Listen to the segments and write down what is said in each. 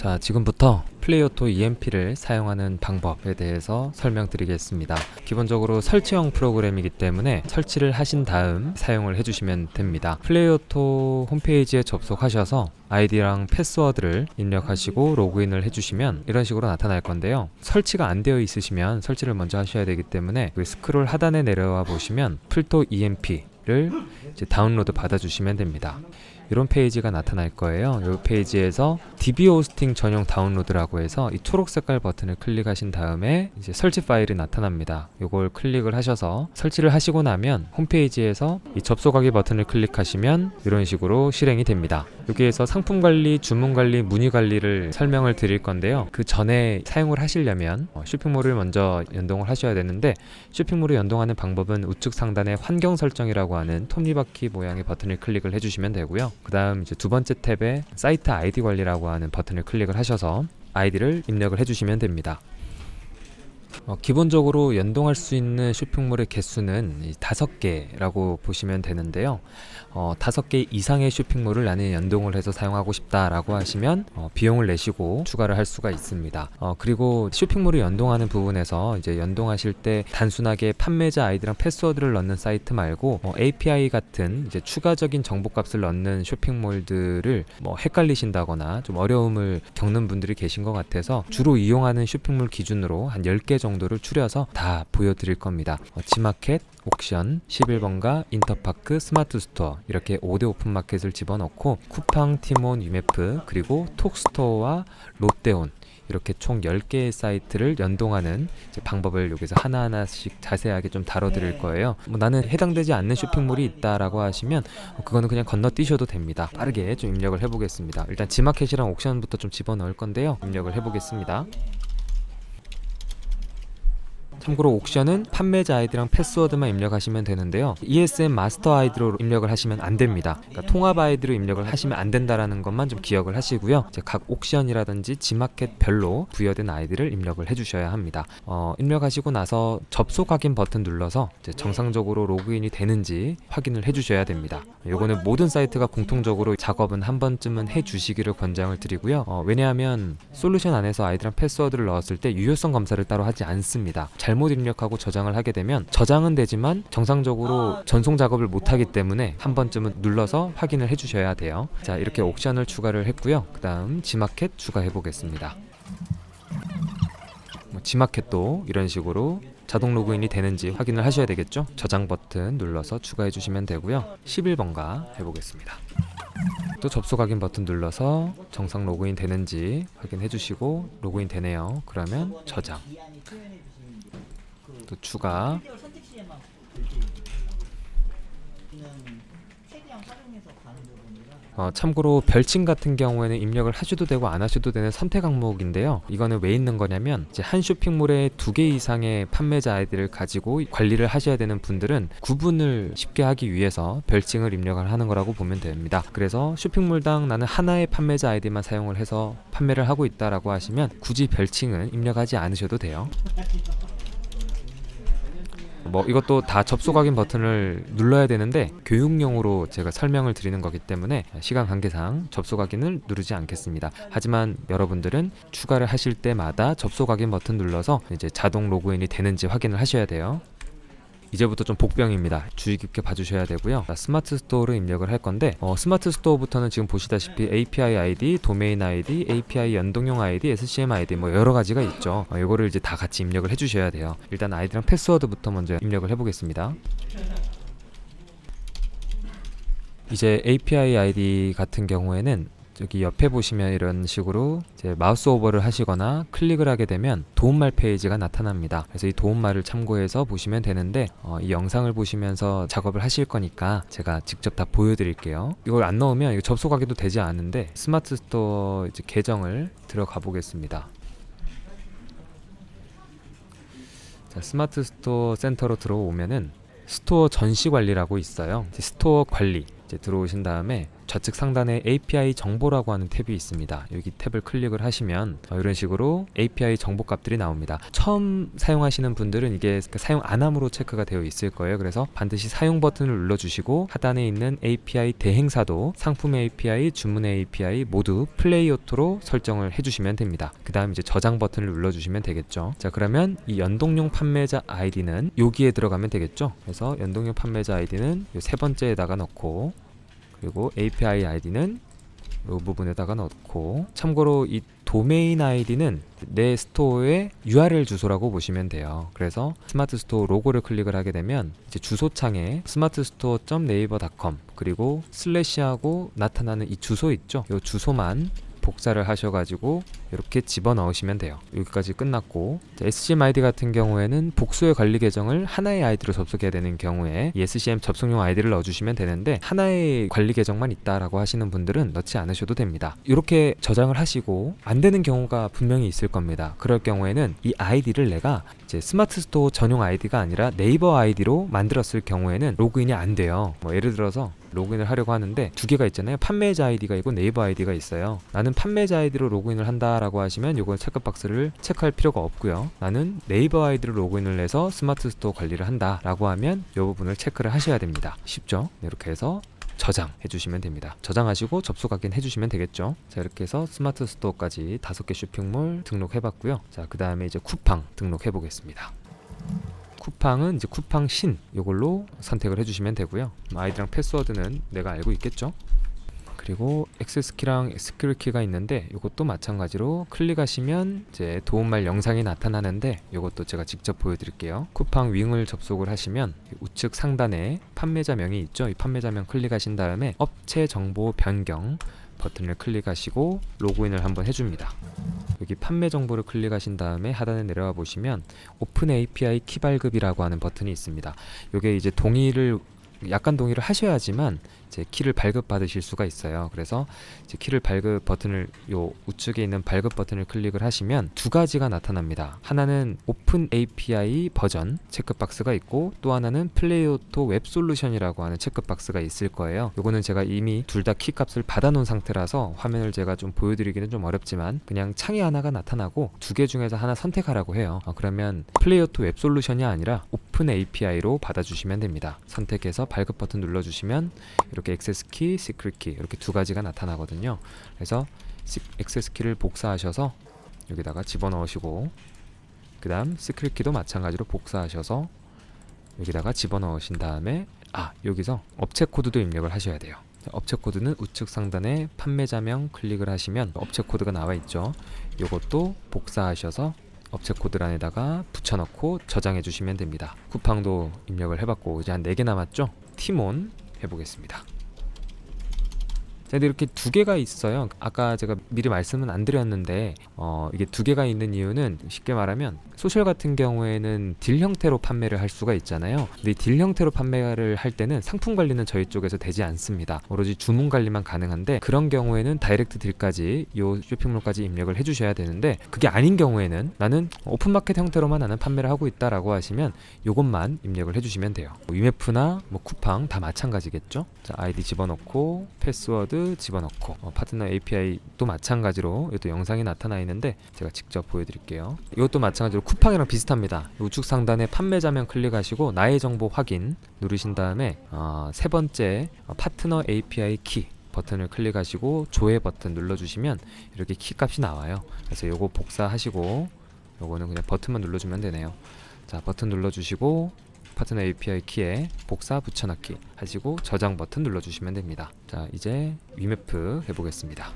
자, 지금부터 플레이오토 EMP를 사용하는 방법에 대해서 설명드리겠습니다. 기본적으로 설치형 프로그램이기 때문에 설치를 하신 다음 사용을 해주시면 됩니다. 플레이오토 홈페이지에 접속하셔서 아이디랑 패스워드를 입력하시고 로그인을 해주시면 이런 식으로 나타날 건데요. 설치가 안 되어 있으시면 설치를 먼저 하셔야 되기 때문에 스크롤 하단에 내려와 보시면 플토 EMP를 이제 다운로드 받아주시면 됩니다. 이런 페이지가 나타날 거예요. 이 페이지에서 DB 호스팅 전용 다운로드라고 해서 이 초록 색깔 버튼을 클릭하신 다음에 이제 설치 파일이 나타납니다. 이걸 클릭을 하셔서 설치를 하시고 나면 홈페이지에서 이 접속하기 버튼을 클릭하시면 이런 식으로 실행이 됩니다. 여기에서 상품 관리, 주문 관리, 문의 관리를 설명을 드릴 건데요. 그 전에 사용을 하시려면 쇼핑몰을 먼저 연동을 하셔야 되는데, 쇼핑몰을 연동하는 방법은 우측 상단에 환경 설정이라고 하는 톱니바퀴 모양의 버튼을 클릭을 해주시면 되고요. 그 다음 이제 두 번째 탭에 사이트 아이디 관리라고 하는 버튼을 클릭을 하셔서 아이디를 입력을 해주시면 됩니다. 기본적으로 연동할 수 있는 쇼핑몰의 개수는 5개라고 보시면 되는데요. 5개 이상의 쇼핑몰을 나는 연동을 해서 사용하고 싶다라고 하시면 비용을 내시고 추가를 할 수가 있습니다. 그리고 쇼핑몰을 연동하는 부분에서 이제 연동하실 때 단순하게 판매자 아이디랑 패스워드를 넣는 사이트 말고 API 같은 이제 추가적인 정보값을 넣는 쇼핑몰들을 헷갈리신다거나 좀 어려움을 겪는 분들이 계신 것 같아서 주로 이용하는 쇼핑몰 기준으로 한 10개 정도를 추려서 다 보여드릴 겁니다. 지마켓, 옥션, 11번가, 인터파크, 스마트 스토어 이렇게 5대 오픈마켓을 집어넣고 쿠팡, 티몬, 유메프 그리고 톡스토어와 롯데온 이렇게 총 10개의 사이트를 연동하는 방법을 여기서 하나하나씩 자세하게 좀 다뤄드릴 거예요. 나는 해당되지 않는 쇼핑몰이 있다라고 하시면 그거는 그냥 건너뛰셔도 됩니다. 빠르게 좀 입력을 해보겠습니다. 일단 지마켓이랑 옥션부터 좀 집어넣을 건데요. 입력을 해보겠습니다. 참고로 옥션은 판매자 아이디랑 패스워드만 입력하시면 되는데요. ESM 마스터 아이디로 입력을 하시면 안 됩니다. 그러니까 통합 아이디로 입력을 하시면 안 된다라는 것만 좀 기억을 하시고요. 이제 각 옥션이라든지 지마켓별로 부여된 아이디를 입력을 해주셔야 합니다. 입력하시고 나서 접속 확인 버튼 눌러서 이제 정상적으로 로그인이 되는지 확인을 해주셔야 됩니다. 요거는 모든 사이트가 공통적으로 작업은 한 번쯤은 해주시기를 권장을 드리고요. 왜냐하면 솔루션 안에서 아이디랑 패스워드를 넣었을 때 유효성 검사를 따로 하지 않습니다. 잘못 입력하고 저장을 하게 되면 저장은 되지만 정상적으로 전송 작업을 못하기 때문에 한 번쯤은 눌러서 확인을 해주셔야 돼요. 자, 이렇게 옥션을 추가를 했고요. 그 다음 지마켓 추가해 보겠습니다. 지마켓도 이런 식으로 자동 로그인이 되는지 확인을 하셔야 되겠죠. 저장 버튼 눌러서 추가해 주시면 되고요. 11번가 해보겠습니다. 또 접속 확인 버튼 눌러서 정상 로그인 되는지 확인해 주시고 로그인 되네요. 그러면 저장, 또 추가, 참고로 별칭 같은 경우에는 입력을 하셔도 되고 안 하셔도 되는 선택 항목인데요. 이거는 왜 있는 거냐면 이제 한 쇼핑몰에 2개 이상의 판매자 아이디를 가지고 관리를 하셔야 되는 분들은 구분을 쉽게 하기 위해서 별칭을 입력을 하는 거라고 보면 됩니다. 그래서 쇼핑몰당 나는 하나의 판매자 아이디만 사용을 해서 판매를 하고 있다라고 하시면 굳이 별칭은 입력하지 않으셔도 돼요. 이것도 다 접속 확인 버튼을 눌러야 되는데 교육용으로 제가 설명을 드리는 거기 때문에 시간 관계상 접속 확인을 누르지 않겠습니다. 하지만 여러분들은 추가를 하실 때마다 접속 확인 버튼 눌러서 이제 자동 로그인이 되는지 확인을 하셔야 돼요. 이제부터 좀 복병입니다. 주의 깊게 봐주셔야 되고요. 스마트 스토어를 입력을 할 건데 스마트 스토어부터는 지금 보시다시피 API ID, 도메인 ID, API 연동용 ID, SCM ID 여러 가지가 있죠. 이거를 이제 다 같이 입력을 해주셔야 돼요. 일단 아이디랑 패스워드부터 먼저 입력을 해보겠습니다. 이제 API ID 같은 경우에는 여기 옆에 보시면 이런 식으로 이제 마우스 오버를 하시거나 클릭을 하게 되면 도움말 페이지가 나타납니다. 그래서 이 도움말을 참고해서 보시면 되는데 이 영상을 보시면서 작업을 하실 거니까 제가 직접 다 보여드릴게요. 이걸 안 넣으면 이거 접속하기도 되지 않은데 스마트 스토어 이제 계정을 들어가 보겠습니다. 자, 스마트 스토어 센터로 들어오면은 스토어 전시 관리라고 있어요. 스토어 관리 들어오신 다음에 좌측 상단에 API 정보라고 하는 탭이 있습니다. 여기 탭을 클릭을 하시면 이런 식으로 API 정보 값들이 나옵니다. 처음 사용하시는 분들은 이게 사용 안함으로 체크가 되어 있을 거예요. 그래서 반드시 사용 버튼을 눌러주시고 하단에 있는 API 대행사도 상품 API, 주문 API 모두 플레이 오토로 설정을 해주시면 됩니다. 그 다음 이제 저장 버튼을 눌러주시면 되겠죠. 자, 그러면 이 연동용 판매자 아이디는 여기에 들어가면 되겠죠. 그래서 연동용 판매자 아이디는 이 세 번째에다가 넣고, 그리고 API 아이디는 이 부분에다가 넣고, 참고로 이 도메인 아이디는 내 스토어의 URL 주소라고 보시면 돼요. 그래서 스마트 스토어 로고를 클릭을 하게 되면 이제 주소창에 smartstore.naver.com 그리고 슬래시하고 나타나는 이 주소 있죠? 이 주소만 복사를 하셔가지고 이렇게 집어넣으시면 돼요. 여기까지 끝났고, SCM 아이디 같은 경우에는 복수의 관리 계정을 하나의 아이디로 접속해야 되는 경우에 이 SCM 접속용 아이디를 넣어주시면 되는데, 하나의 관리 계정만 있다라고 하시는 분들은 넣지 않으셔도 됩니다. 이렇게 저장을 하시고 안 되는 경우가 분명히 있을 겁니다. 그럴 경우에는 이 아이디를 내가 이제 스마트 스토어 전용 아이디가 아니라 네이버 아이디로 만들었을 경우에는 로그인이 안 돼요. 예를 들어서 로그인을 하려고 하는데 두 개가 있잖아요. 판매자 아이디가 있고 네이버 아이디가 있어요. 나는 판매자 아이디로 로그인을 한다라고 하시면 이건 체크박스를 체크할 필요가 없고요. 나는 네이버 아이디로 로그인을 해서 스마트 스토어 관리를 한다라고 하면 이 부분을 체크를 하셔야 됩니다. 쉽죠? 이렇게 해서 저장해 주시면 됩니다. 저장하시고 접속 확인 해주시면 되겠죠. 자, 이렇게 해서 스마트 스토어까지 5개 쇼핑몰 등록해 봤고요. 자, 그 다음에 이제 쿠팡 등록해 보겠습니다. 쿠팡은 이제 쿠팡 신 이걸로 선택을 해주시면 되고요. 아이디랑 패스워드는 내가 알고 있겠죠. 그리고 액세스키랑 스크롤키가 있는데 이것도 마찬가지로 클릭하시면 이제 도움말 영상이 나타나는데 이것도 제가 직접 보여드릴게요. 쿠팡 윙을 접속을 하시면 우측 상단에 판매자명이 있죠. 이 판매자명 클릭하신 다음에 업체 정보 변경 버튼을 클릭하시고 로그인을 한번 해줍니다. 여기 판매 정보를 클릭하신 다음에 하단에 내려와 보시면 오픈 API 키 발급이라고 하는 버튼이 있습니다. 이게 이제 약간 동의를 하셔야지만 이제 키를 발급 받으실 수가 있어요. 그래서 이제 키를 발급 버튼을 요 우측에 있는 발급 버튼을 클릭을 하시면 두 가지가 나타납니다. 하나는 오픈 API 버전 체크박스가 있고, 또 하나는 플레이오토 웹 솔루션이라고 하는 체크박스가 있을 거예요. 요거는 제가 이미 둘 다 키 값을 받아 놓은 상태라서 화면을 제가 좀 보여드리기는 좀 어렵지만 그냥 창이 하나가 나타나고 두 개 중에서 하나 선택하라고 해요. 그러면 플레이오토 웹 솔루션이 아니라 오픈 API로 받아주시면 됩니다. 선택해서 발급 버튼 눌러주시면 이렇게 액세스 키, 시크릿 키 이렇게 두 가지가 나타나거든요. 그래서 액세스 키를 복사하셔서 여기다가 집어넣으시고, 그 다음 시크릿 키도 마찬가지로 복사하셔서 여기다가 집어넣으신 다음에 여기서 업체 코드도 입력을 하셔야 돼요. 업체 코드는 우측 상단에 판매자명 클릭을 하시면 업체 코드가 나와 있죠. 이것도 복사하셔서 업체 코드란에다가 붙여넣고 저장해 주시면 됩니다. 쿠팡도 입력을 해봤고 이제 한 4개 남았죠. 티몬 해보겠습니다. 근데 이렇게 두 개가 있어요. 아까 제가 미리 말씀은 안 드렸는데 이게 두 개가 있는 이유는 쉽게 말하면 소셜 같은 경우에는 딜 형태로 판매를 할 수가 있잖아요. 근데 딜 형태로 판매를 할 때는 상품 관리는 저희 쪽에서 되지 않습니다. 오로지 주문 관리만 가능한데, 그런 경우에는 다이렉트 딜까지 요 쇼핑몰까지 입력을 해주셔야 되는데, 그게 아닌 경우에는 나는 오픈마켓 형태로만 나는 판매를 하고 있다라고 하시면 요것만 입력을 해주시면 돼요. 위메프나 쿠팡 다 마찬가지겠죠. 자, 아이디 집어넣고 패스워드 집어넣고 파트너 API도 마찬가지로 이것도 영상이 나타나 있는데 제가 직접 보여드릴게요. 이것도 마찬가지로 쿠팡이랑 비슷합니다. 우측 상단에 판매자명 클릭하시고 나의 정보 확인 누르신 다음에 세 번째 파트너 API 키 버튼을 클릭하시고 조회 버튼 눌러주시면 이렇게 키 값이 나와요. 그래서 요거 복사하시고 요거는 그냥 버튼만 눌러주면 되네요. 자, 버튼 눌러주시고 파트너 API 키에 복사 붙여넣기 하시고 저장 버튼 눌러주시면 됩니다. 자, 이제 위메프 해보겠습니다.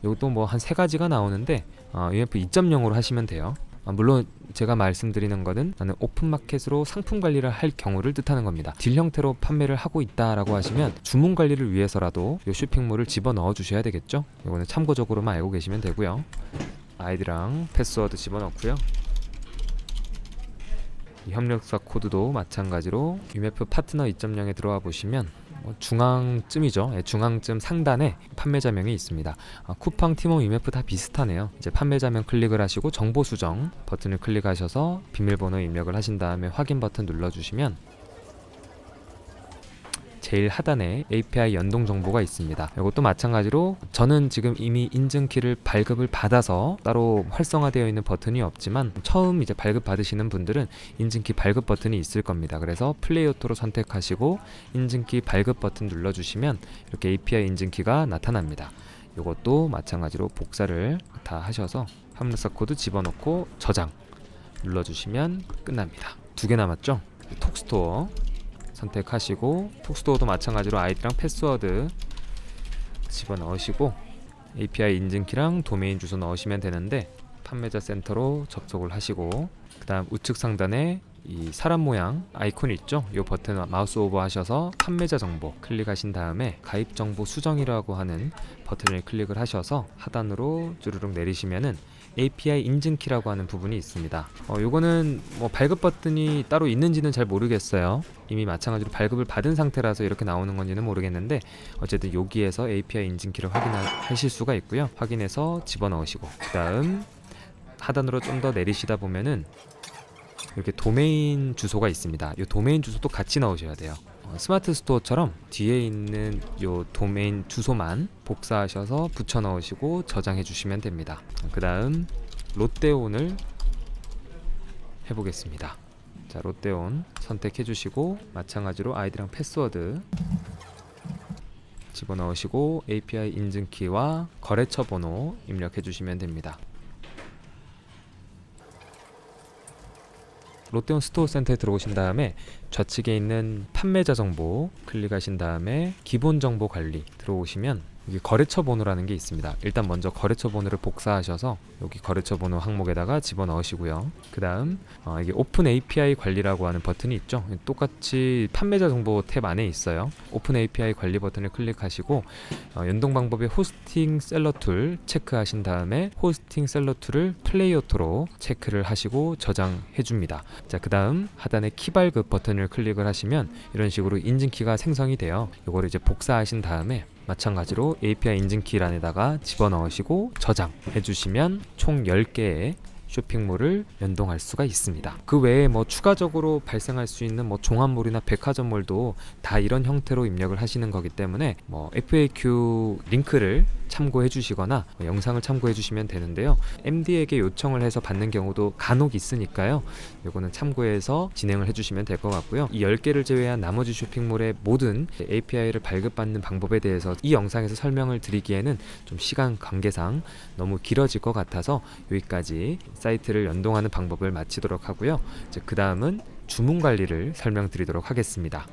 이것도 뭐 한 3가지가 나오는데 위메프 2.0으로 하시면 돼요. 물론 제가 말씀드리는 거는 나는 오픈마켓으로 상품 관리를 할 경우를 뜻하는 겁니다. 딜 형태로 판매를 하고 있다라고 하시면 주문 관리를 위해서라도 이 쇼핑몰을 집어넣어 주셔야 되겠죠. 이거는 참고적으로만 알고 계시면 되고요. 아이디랑 패스워드 집어넣고요. 이 협력사 코드도 마찬가지로 위메프 파트너 2.0에 들어와 보시면 중앙쯤이죠. 중앙쯤 상단에 판매자명이 있습니다. 쿠팡, 티몬, 위메프 다 비슷하네요. 이제 판매자명 클릭을 하시고 정보 수정 버튼을 클릭하셔서 비밀번호 입력을 하신 다음에 확인 버튼 눌러주시면 제일 하단에 API 연동 정보가 있습니다. 이것도 마찬가지로 저는 지금 이미 인증키를 발급을 받아서 따로 활성화되어 있는 버튼이 없지만 처음 이제 발급 받으시는 분들은 인증키 발급 버튼이 있을 겁니다. 그래서 플레이오토로 선택하시고 인증키 발급 버튼 눌러주시면 이렇게 API 인증키가 나타납니다. 이것도 마찬가지로 복사를 다 하셔서 함르사 코드 집어넣고 저장 눌러주시면 끝납니다. 2개 남았죠? 톡스토어 선택하시고 톡스토어도 마찬가지로 아이디랑 패스워드 집어넣으시고 API 인증키랑 도메인 주소 넣으시면 되는데 판매자 센터로 접속을 하시고 그 다음 우측 상단에 이 사람 모양 아이콘이 있죠? 이 버튼 마우스 오버 하셔서 판매자 정보 클릭하신 다음에 가입 정보 수정이라고 하는 버튼을 클릭을 하셔서 하단으로 쭈르륵 내리시면은 API 인증키라고 하는 부분이 있습니다. 요거는 뭐 발급 버튼이 따로 있는지는 잘 모르겠어요. 이미 마찬가지로 발급을 받은 상태라서 이렇게 나오는 건지는 모르겠는데 어쨌든 여기에서 API 인증키를 확인하실 수가 있고요. 확인해서 집어넣으시고 그 다음 하단으로 좀 더 내리시다 보면은 이렇게 도메인 주소가 있습니다. 이 도메인 주소도 같이 넣으셔야 돼요. 스마트 스토어처럼 뒤에 있는 요 도메인 주소만 복사하셔서 붙여 넣으시고 저장해 주시면 됩니다. 그 다음 롯데온을 해보겠습니다. 자, 롯데온 선택해 주시고 마찬가지로 아이디랑 패스워드 집어넣으시고 API 인증키와 거래처 번호 입력해 주시면 됩니다. 롯데온 스토어 센터에 들어오신 다음에 좌측에 있는 판매자 정보 클릭하신 다음에 기본 정보 관리 들어오시면 여기 거래처 번호라는 게 있습니다. 일단 먼저 거래처 번호를 복사하셔서 여기 거래처 번호 항목에다가 집어넣으시고요. 그 다음 이게 오픈 API 관리라고 하는 버튼이 있죠. 똑같이 판매자 정보 탭 안에 있어요. 오픈 API 관리 버튼을 클릭하시고 연동 방법의 호스팅 셀러 툴 체크하신 다음에 호스팅 셀러 툴을 플레이오토로 체크를 하시고 저장해 줍니다. 자, 그 다음 하단에 키 발급 버튼을 클릭을 하시면 이런 식으로 인증키가 생성이 돼요. 이거를 이제 복사하신 다음에 마찬가지로 API 인증키란에다가 집어넣으시고 저장해 주시면 총 10개의 쇼핑몰을 연동할 수가 있습니다. 그 외에 뭐 추가적으로 발생할 수 있는 뭐 종합몰이나 백화점몰도 다 이런 형태로 입력을 하시는 거기 때문에 뭐 FAQ 링크를 참고해 주시거나 영상을 참고해 주시면 되는데요. MD에게 요청을 해서 받는 경우도 간혹 있으니까요. 요거는 참고해서 진행을 해 주시면 될 것 같고요. 이 10개를 제외한 나머지 쇼핑몰의 모든 API를 발급받는 방법에 대해서 이 영상에서 설명을 드리기에는 좀 시간 관계상 너무 길어질 것 같아서 여기까지 사이트를 연동하는 방법을 마치도록 하고요. 그 다음은 주문 관리를 설명드리도록 하겠습니다.